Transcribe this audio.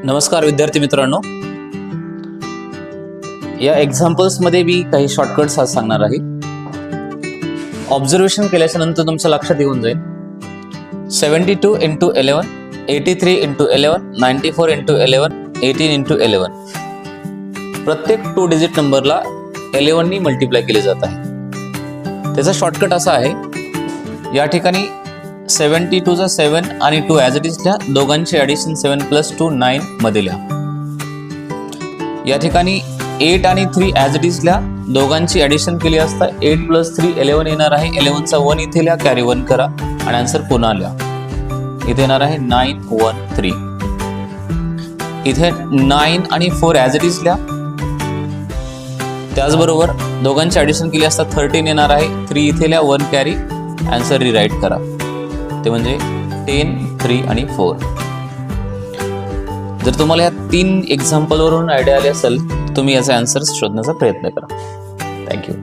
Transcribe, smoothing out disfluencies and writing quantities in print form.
नमस्कार विद्यार्थी मित्रांनो, या एक्झाम्पल्स मध्ये मी काही शॉर्टकट्स आज सांगणार आहे. ऑब्झर्वेशन केल्याच्या नंतर तुमच्या लक्षात येऊन जाईल 72 into 11, 83 into 11, 94 into 11, 18 into 11. प्रत्येक 2 डिजिट नंबरला 11 नी मल्टिप्लाय केले जात आहे. त्याचा शॉर्टकट असा आहे, या ठिकाणी 72 चा 7 आणि 2 ॲज इट इज लिहा. दोघांची ॲडिशन 7 + 2 9 मध्ये लिहा. या ठिकाणी 8 आणि 3 ॲज इट इज लिहा. दोघांची ॲडिशन केली असता 8 + 3 11 येणार आहे. 11 चा 1 इथे लिहा, कॅरी 1 करा आणि आन्सर पुन्हा लिहा. इथे येणार आहे 9 1 3. इथे 9 आणि 4 ॲज इट इज लिहा. त्याचबरोबर दोघांची ॲडिशन केली असता 13 येणार आहे. 3 इथे लिहा, 1 कॅरी, आन्सर रिराईट करा. ते म्हणजे 10 3 आणि 4. जर तुम्हाला या 3 एक्झाम्पल वरून आयडिया आली असेल, तुम्ही याचे आन्सर्स शोधण्याचा प्रयत्न करा. थँक्यू.